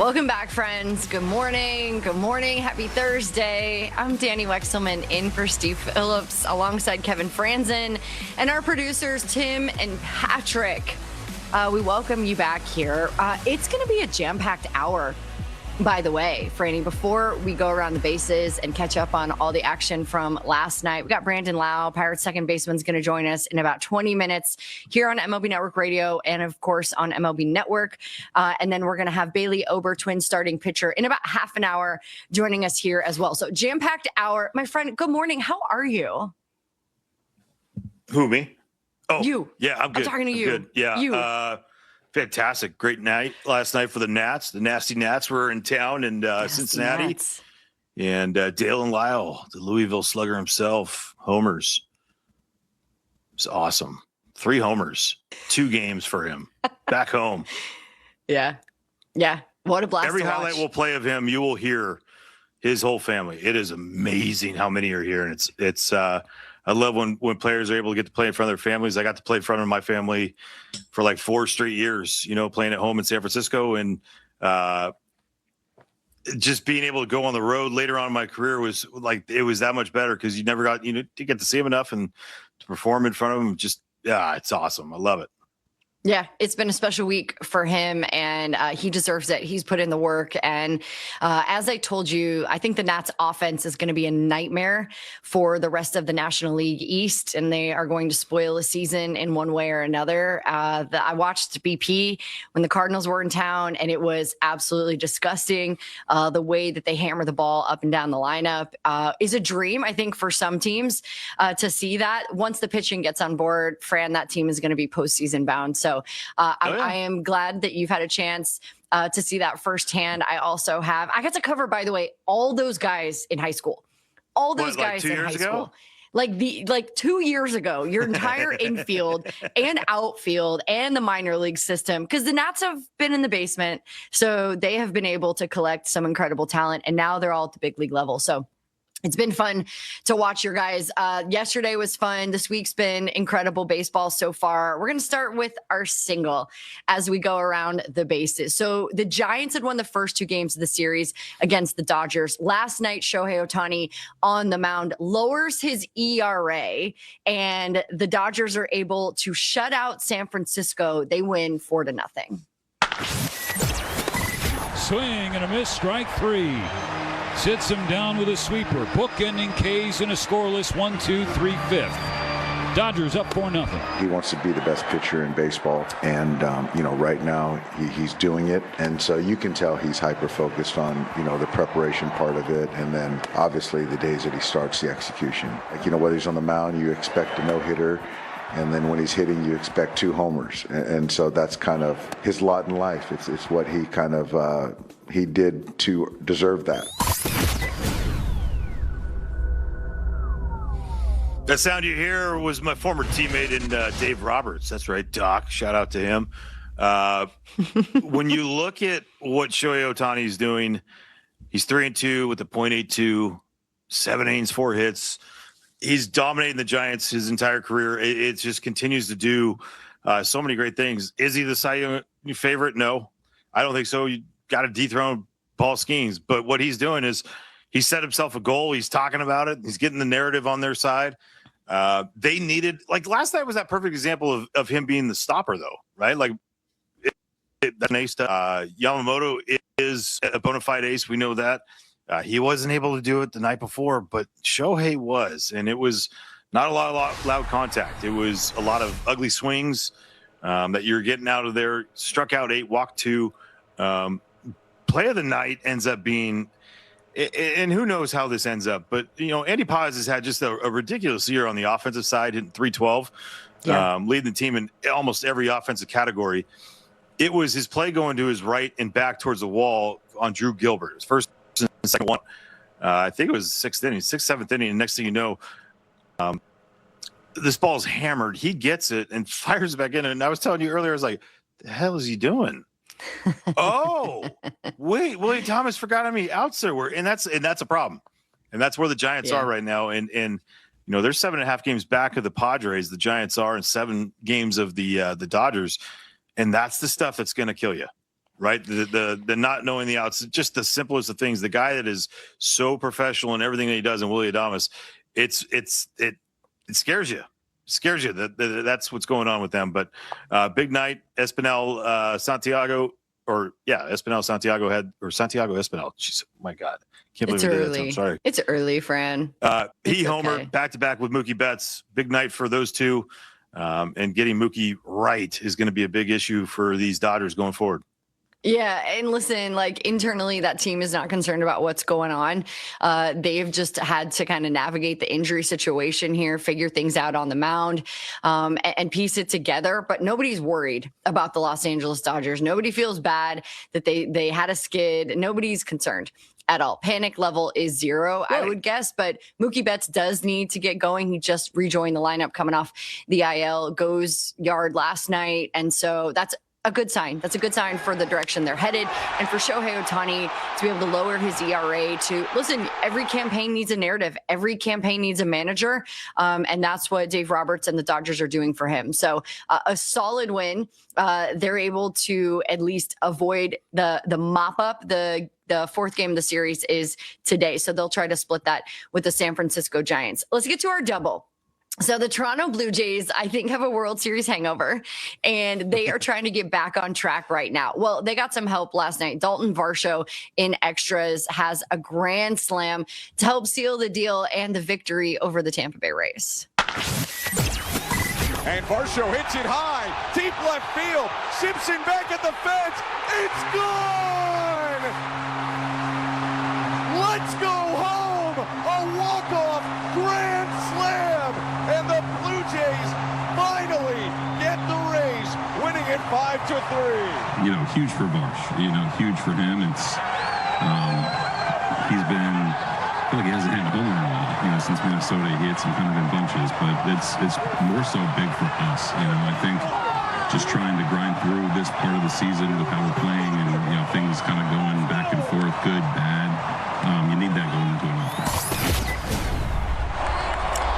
Welcome back, friends. Good morning. Good morning. Happy Thursday. I'm Danny Wexelman in for Steve Phillips alongside Kevin Franzen and our producers, Tim and Patrick. We welcome you back here. It's going to be a jam-packed hour, by the way, Franny. Before we go around the bases and catch up on all the action from last night, we got Brandon Lau, Pirates second baseman's going to join us in about 20 minutes here on MLB Network Radio and, of course, on MLB Network. And then we're going to have Bailey Ober, Twins starting pitcher, in about half an hour joining us here as well. So jam-packed hour. My friend, good morning. How are you? Who, me? Oh, you. Yeah, I'm good. I'm talking to you. Good. Yeah. You. Fantastic. Great night last night for the Nats. The nasty Nats were in town in Cincinnati. Nats. And Dale and Lyle, the Louisville slugger himself, homers. It's awesome. 3 homers, 2 games for him back home. Yeah. What a blast. Every to highlight watch. we'll play of him, you will hear his whole family. It is amazing how many are here. And it's I love when players are able to get to play in front of their families. I got to play in front of my family for like 4 straight years, playing at home in San Francisco. And just being able to go on the road later on in my career was like, it was that much better because you never got, to get to see him enough and to perform in front of him. Just, it's awesome. I love it. Yeah, it's been a special week for him, and he deserves it. He's put in the work. And as I told you, I think the Nats offense is going to be a nightmare for the rest of the National League East, and they are going to spoil a season in one way or another. I watched BP when the Cardinals were in town, and it was absolutely disgusting. The way that they hammer the ball up and down the lineup is a dream, I think, for some teams to see that. Once the pitching gets on board, Fran, that team is going to be postseason bound. So I am glad that you've had a chance to see that firsthand. I got to cover, by the way, all those guys in high school, guys in high school, like 2 years ago, your entire infield and outfield and the minor league system, because the Nats have been in the basement. So they have been able to collect some incredible talent, and now they're all at the big league level. So it's been fun to watch your guys. Yesterday was fun. This week's been incredible baseball so far. We're going to start with our single as we go around the bases. So the Giants had won the first 2 games of the series against the Dodgers. Last night, Shohei Ohtani on the mound lowers his ERA, and the Dodgers are able to shut out San Francisco. They win 4-0. Swing and a miss, strike 3. Sits him down with a sweeper. Bookending K's in a scoreless 1-2-3 5th. Dodgers up 4-0. He wants to be the best pitcher in baseball, and right now he's doing it, and so you can tell he's hyper-focused on the preparation part of it, and then obviously the days that he starts the execution. Whether he's on the mound, you expect a no-hitter, and then when he's hitting, you expect 2 homers, and so that's kind of his lot in life. It's what he kind of he did to deserve that. That sound you hear was my former teammate in Dave Roberts. That's right, Doc. Shout out to him. When you look at what Shohei Ohtani is doing, he's 3-2 with a .82, 7 innings, 4 hits. He's dominating the Giants his entire career. It just continues to do so many great things. Is he the Cy Young favorite? No, I don't think so. You got to dethrone Paul Skeens. But what he's doing is he set himself a goal. He's talking about it. He's getting the narrative on their side. They needed, like last night was that perfect example of him being the stopper, though, right? Like that's an ace. Yamamoto is a bona fide ace. We know that. He wasn't able to do it the night before, but Shohei was, and it was not a lot of loud contact. It was a lot of ugly swings that you're getting out of there. Struck out 8, walked 2. Play of the night ends up being, and who knows how this ends up, but Andy Paz has had just a ridiculous year on the offensive side, hitting .312, leading the team in almost every offensive category. It was his play going to his right and back towards the wall on Drew Gilbert. His first and second one. I think it was 6th inning, 6th, 7th inning. And next thing you know, this ball's hammered. He gets it and fires it back in. And I was telling you earlier, I was like, the hell is he doing? Oh, wait, Willie Thomas forgot how many outs there were. And that's a problem. And that's where the Giants are right now. And they're 7.5 games back of the Padres. The Giants are in 7 games of the Dodgers. And that's the stuff that's going to kill you. right? The not knowing the outs, just the simplest of things. The guy that is so professional in everything that he does, and Willie Adames, it scares you. Scares you that's what's going on with them. But big night, Espinal Santiago, Santiago Espinal. Jeez, my God. Can't believe It's we did early. that. I'm sorry. It's early, Fran. He homered okay. back-to-back with Mookie Betts. Big night for those two. And getting Mookie right is going to be a big issue for these Dodgers going forward. Yeah. And listen, like internally, that team is not concerned about what's going on. They've just had to kind of navigate the injury situation here, figure things out on the mound, and piece it together. But nobody's worried about the Los Angeles Dodgers. Nobody feels bad that they had a skid. Nobody's concerned at all. Panic level is 0, right. I would guess. But Mookie Betts does need to get going. He just rejoined the lineup coming off the IL, goes yard last night. And so that's a good sign. That's a good sign for the direction they're headed. And for Shohei Ohtani to be able to lower his ERA to, listen, every campaign needs a narrative. Every campaign needs a manager. And that's what Dave Roberts and the Dodgers are doing for him. So a solid win. They're able to at least avoid the mop up. The fourth game of the series is today. So they'll try to split that with the San Francisco Giants. Let's get to our double. So the Toronto Blue Jays, I think, have a World Series hangover, and they are trying to get back on track right now. Well, they got some help last night. Dalton Varsho in extras has a grand slam to help seal the deal and the victory over the Tampa Bay Rays. And Varsho hits it high, deep left field. Simpson back at the fence. It's gone! Let's go home! A walk-off grand slam! And the Blue Jays finally get the Rays, winning it 5-3. Huge for Varsh. Huge for him. It's he's been. I feel like he hasn't hit a home run in a while. Since Minnesota, he hits them kind of in bunches, but it's more so big for us. I think just trying to grind through this part of the season with how we're playing and things kind of going back and forth, good, bad. You need that going into an offense.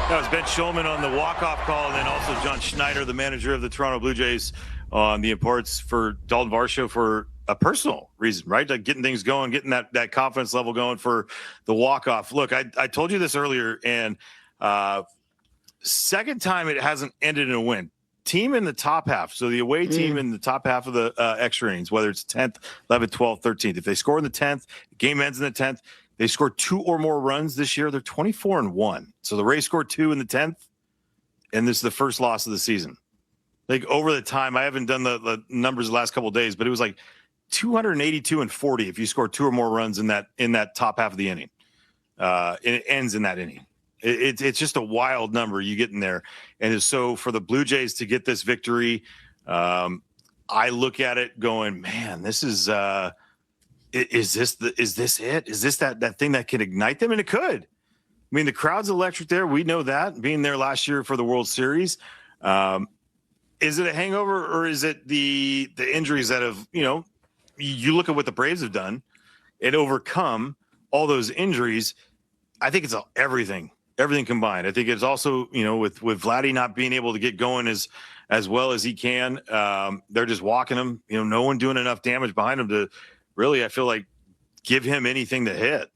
That was Ben Schulman on the walk-off call, and then also John Schneider, the manager of the Toronto Blue Jays, on the importance for Dalton Varsho for a personal reason, right? Like getting things going, getting that confidence level going for the walk-off. Look, I told you this earlier, and second time it hasn't ended in a win. Team in the top half, so the away team in the top half of the extra innings, whether it's 10th, 11th, 12th, 13th. If they score in the 10th, game ends in the 10th. They scored 2 or more runs this year. They're 24-1. So the Rays scored 2 in the 10th, and this is the first loss of the season. Like over the time, I haven't done the numbers the last couple of days, but it was like 282-40 if you score 2 or more runs in that top half of the inning. And it ends in that inning. It's just a wild number you get in there. And so for the Blue Jays to get this victory, I look at it going, man, this is is this it? Is this that thing that can ignite them? And it could. I mean, the crowd's electric there. We know that, being there last year for the World Series. Is it a hangover, or is it the injuries that have, you look at what the Braves have done and overcome all those injuries. I think it's everything combined. I think it's also, with Vladdy not being able to get going as well as he can, they're just walking him, no one doing enough damage behind him to really, I feel like, give him anything to hit.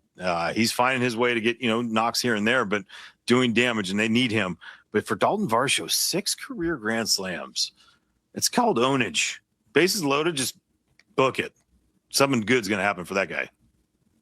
He's finding his way to get, knocks here and there, but doing damage, and they need him. But for Dalton Varsho, 6 career grand slams. It's called ownage. Bases loaded, just book it. Something good's going to happen for that guy.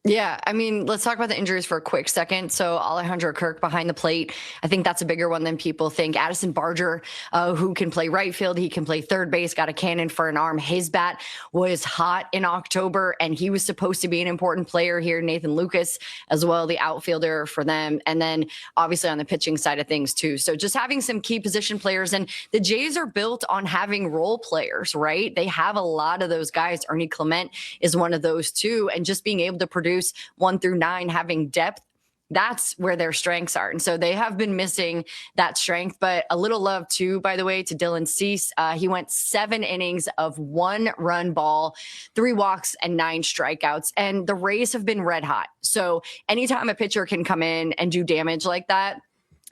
Yeah, I mean, let's talk about the injuries for a quick second. So Alejandro Kirk behind the plate, I think that's a bigger one than people think. Addison Barger, who can play right field, he can play third base, got a cannon for an arm. His bat was hot in October, and he was supposed to be an important player here. Nathan Lucas as well, the outfielder for them. And then obviously on the pitching side of things too. So just having some key position players, and the Jays are built on having role players, right? They have a lot of those guys. Ernie Clement is one of those too. And just being able to produce 1 through 9, having depth, that's where their strengths are. And so they have been missing that strength. But a little love too, by the way, to Dylan Cease. He went 7 innings of 1-run ball, 3 walks and 9 strikeouts. And the Rays have been red hot. So anytime a pitcher can come in and do damage like that,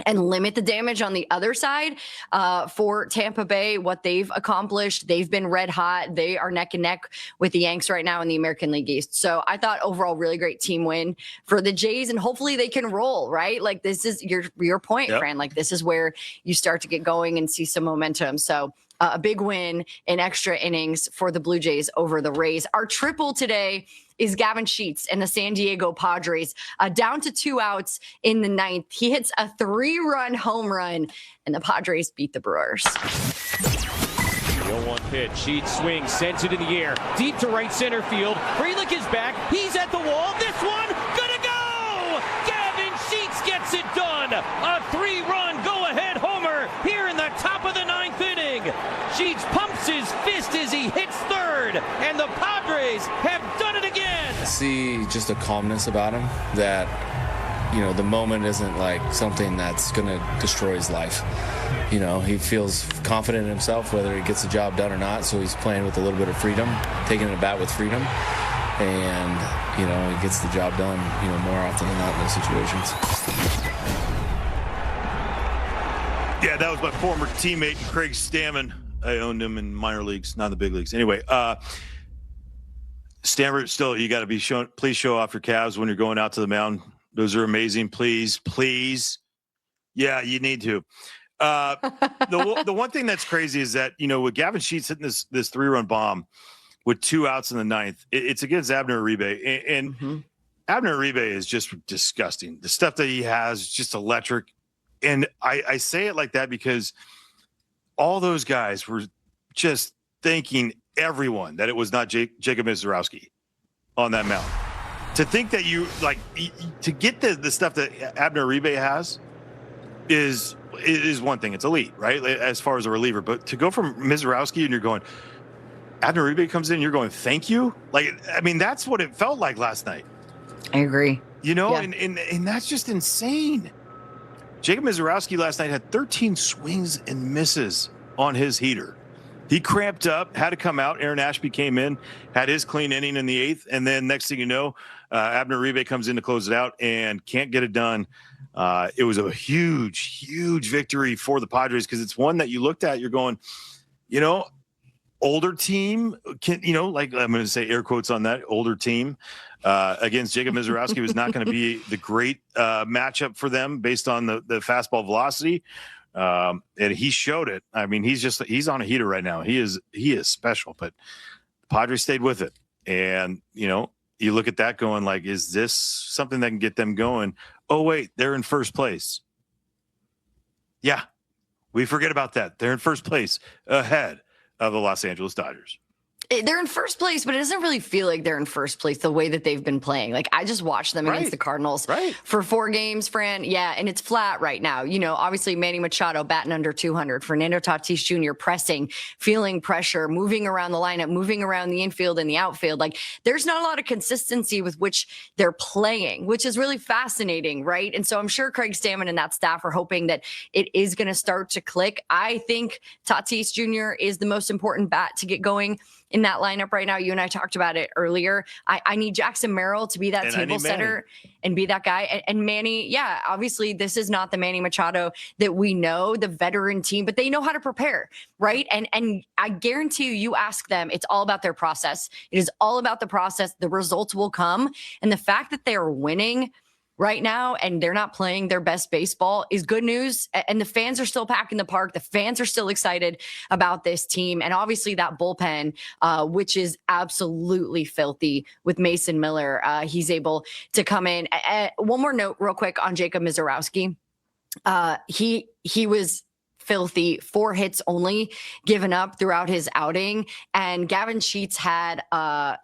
and limit the damage on the other side for Tampa Bay, what they've accomplished. They've been red hot. They are neck and neck with the Yanks right now in the American League East. So I thought overall really great team win for the Jays, and hopefully they can roll, right? Like this is your point, Yep. Fran. Like this is where you start to get going and see some momentum. So a big win in extra innings for the Blue Jays over the Rays. Our triple today is Gavin Sheets and the San Diego Padres, down to 2 outs in the 9th. He hits a 3-run home run, and the Padres beat the Brewers. The 0-1 pitch. Sheets swings, sends it in the air, deep to right center field. Frelick is back. He's at the wall. This one, gonna go! Gavin Sheets gets it done. A 3-run go-ahead homer here in the top of the 9th inning. Sheets pumps his fist as he hits third, and the Padres have done it again. I see just a calmness about him that, the moment isn't like something that's going to destroy his life. He feels confident in himself, whether he gets the job done or not, so he's playing with a little bit of freedom, taking it bat with freedom, and, he gets the job done, more often than not in those situations. Yeah, that was my former teammate, Craig Stammen. I owned him in minor leagues, not in the big leagues. Anyway, Stammer, still, you got to be shown. Please show off your calves when you're going out to the mound. Those are amazing. Please. Yeah, you need to. The one thing that's crazy is that, with Gavin Sheets hitting this 3-run bomb with 2 outs in the 9th, it's against Abner Uribe. And Abner Uribe is just disgusting. The stuff that he has is just electric. And I say it like that because all those guys were just thanking everyone that it was not Jacob Mizorowski on that mound. To think that to get the stuff that Abner Uribe has is one thing. It's elite, right? As far as a reliever. But to go from Mizorowski and you're going, Abner Uribe comes in and you're going, thank you? That's what it felt like last night. I agree. Yeah. And that's just insane. Jacob Mizorowski last night had 13 swings and misses on his heater. He cramped up, had to come out. Aaron Ashby came in, had his clean inning in the 8th, and then next thing you know, Abner Uribe comes in to close it out and can't get it done. It was a huge victory for the Padres because it's one that you looked at, you're going, older team can, like I'm going to say air quotes on that, older team against Jacob Mizorowski was not going to be the great matchup for them based on the fastball velocity. And he showed it. He's on a heater right now. He is special, but the Padres stayed with it. And, you look at that going like, is this something that can get them going? Oh, wait, they're in first place. Yeah, we forget about that. They're in first place ahead of the Los Angeles Dodgers. They're in first place, but it doesn't really feel like they're in first place the way that they've been playing. Like I just watched them against the Cardinals for 4 games, Fran. Yeah, and it's flat right now. Obviously Manny Machado batting under 200, Fernando Tatis Jr. pressing, feeling pressure, moving around the lineup, moving around the infield and the outfield. Like there's not a lot of consistency with which they're playing, which is really fascinating, right? And so I'm sure Craig Stammen and that staff are hoping that it is going to start to click. I think Tatis Jr. is the most important bat to get going in that lineup right now. You and I talked about it earlier. I need Jackson Merrill to be that table setter and be that guy. And Manny, yeah, obviously this is not the Manny Machado that we know, the veteran team, but they know how to prepare, right? And I guarantee you ask them, it's all about their process. It is all about the process. The results will come. And the fact that they are winning right now and they're not playing their best baseball is good news. And the fans are still packing the park. The fans are still excited about this team. And obviously that bullpen, which is absolutely filthy with Mason Miller. He's able to come in. One more note real quick on Jacob Mizorowski. He was filthy, 4 hits only given up throughout his outing. And Gavin Sheets had a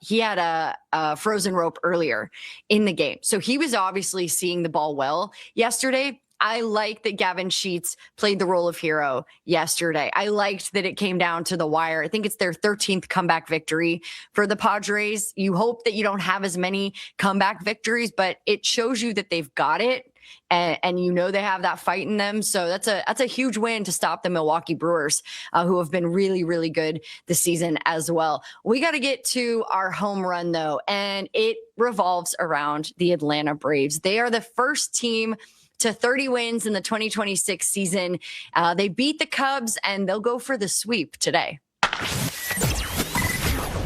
frozen rope earlier in the game. So he was obviously seeing the ball well yesterday. I like that Gavin Sheets played the role of hero yesterday. I liked that it came down to the wire. I think it's their 13th comeback victory for the Padres. You hope that you don't have as many comeback victories, but it shows you that they've got it. And they have that fight in them. So that's a huge win to stop the Milwaukee Brewers, who have been really, really good this season as well. We got to get to our home run, though, and it revolves around the Atlanta Braves. They are the first team to 30 wins in the 2026 season. They beat the Cubs, and they'll go for the sweep today.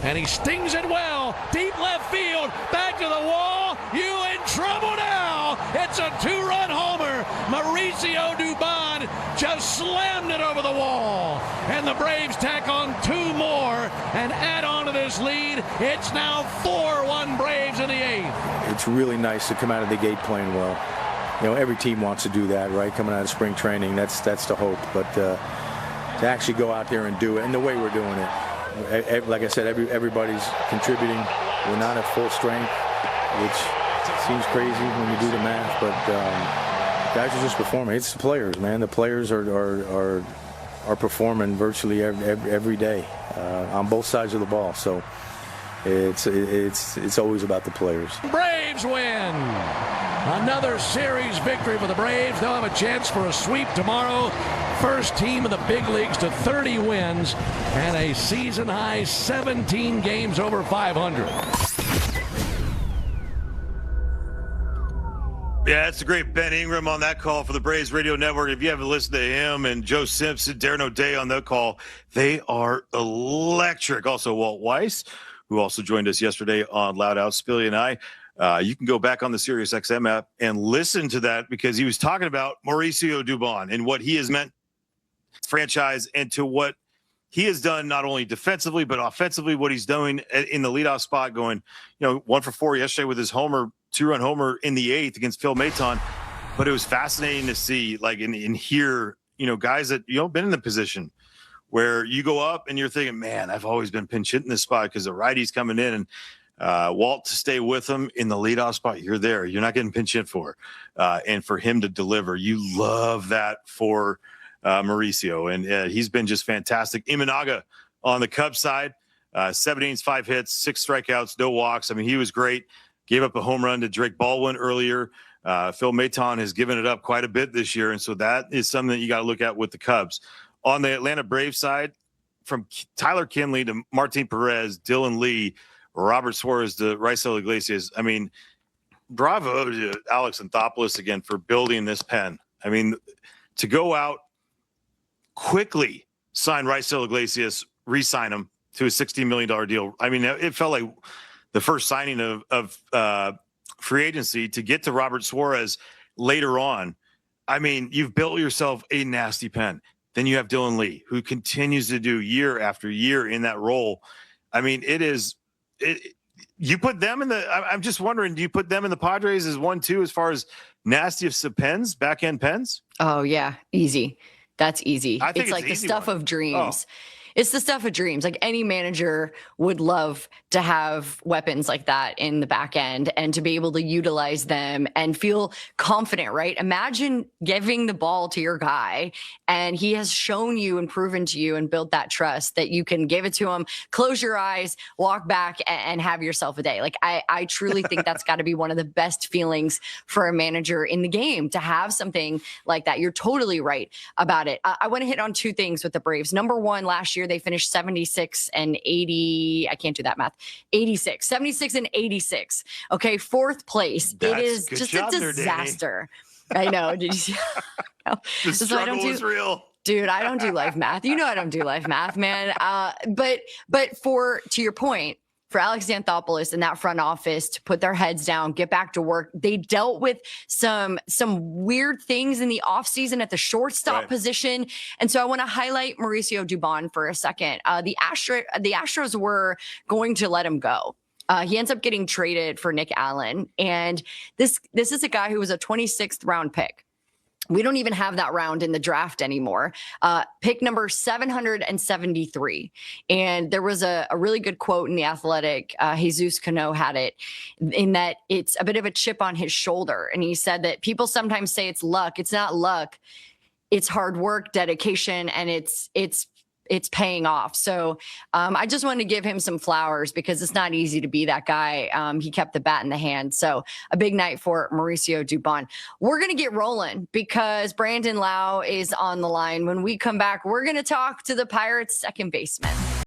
And he stings it well. Deep left field. Back to the wall. You in trouble now. It's a 2-run homer. Mauricio Dubon just slammed it over the wall. And the Braves tack on 2 more and add on to this lead. It's now 4-1 Braves in the 8th. It's really nice to come out of the gate playing well. You know, every team wants to do that, right? Coming out of spring training, that's the hope. But to actually go out there and do it, and the way we're doing it, like I said, everybody's contributing. We're not at full strength, which seems crazy when you do the math, but guys are just performing. It's the players, man. The players are performing virtually every day on both sides of the ball. So it's always about the players. Braves win. Another series victory for the Braves. They'll have a chance for a sweep tomorrow. First team in the big leagues to 30 wins and a season-high 17 games over 500. Yeah, it's a great Ben Ingram on that call for the Braves Radio Network. If you haven't listened to him and Joe Simpson, Darren O'Day on that call, they are electric. Also, Walt Weiss, who also joined us yesterday on Loud Out, Spilly and I. You can go back on the SiriusXM app and listen to that because he was talking about Mauricio Dubon and what he has meant to the franchise and to what he has done not only defensively but offensively, what he's doing in the leadoff spot, going 1 for 4 yesterday with his homer, 2-run homer in the 8th against Phil Maton. But it was fascinating to see, like, and hear, guys that been in the position where you go up and you're thinking, man, I've always been pinch hitting this spot because the righty's coming in, and Walt to stay with him in the leadoff spot. You're there. You're not getting pinch hit for. And for him to deliver, you love that for Mauricio. And he's been just fantastic. Imanaga on the Cubs side, 7 innings, 5 hits, 6 strikeouts, no walks. I mean, he was great. Gave up a home run to Drake Baldwin earlier. Phil Maton has given it up quite a bit this year. And so that is something that you got to look at with the Cubs. On the Atlanta Braves side, from Tyler Kinley to Martin Perez, Dylan Lee, Robert Suarez to Raisel Iglesias. I mean, bravo to Alex Anthopoulos again for building this pen. I mean, to go out quickly, sign Raisel Iglesias, re-sign him to a $16 million deal. I mean, it felt like the first signing of free agency to get to Robert Suarez later on. I mean, you've built yourself a nasty pen. Then you have Dylan Lee, who continues to do year after year in that role. I mean, you put them in the, I'm just wondering, do you put them in the Padres as 1-2 as far as nastiest of pens, back end pens? Oh yeah. Easy. That's easy. I think it's like the stuff one. Of dreams. Oh. It's the stuff of dreams. Like any manager would love to have weapons like that in the back end and to be able to utilize them and feel confident, right? Imagine giving the ball to your guy and he has shown you and proven to you and built that trust that you can give it to him, close your eyes, walk back and have yourself a day. Like I truly think that's got to be one of the best feelings for a manager in the game to have something like that. You're totally right about it. I want to hit on 2 things with the Braves. Number one, last year, they finished 76 and 80. I can't do that math. 86, 76 and 86. Okay. 4th place. It is just a disaster. I know. Did you see? The struggle is real. Dude, I don't do life math. I don't do life math, man. But to your point, for Alex Anthopoulos and that front office to put their heads down, get back to work. They dealt with some weird things in the offseason at the shortstop position. And so I want to highlight Mauricio Dubon for a second. The Astros were going to let him go. He ends up getting traded for Nick Allen. And this is a guy who was a 26th round pick. We don't even have that round in the draft anymore. Pick number 773. And there was a really good quote in The Athletic. Jesus Cano had it in that it's a bit of a chip on his shoulder. And he said that people sometimes say it's luck. It's not luck. It's hard work, dedication, and it's paying off. So I just wanted to give him some flowers because it's not easy to be that guy. He kept the bat in the hand. So a big night for Mauricio Dubon. We're going to get rolling because Brandon Lau is on the line. When we come back, we're going to talk to the Pirates second baseman.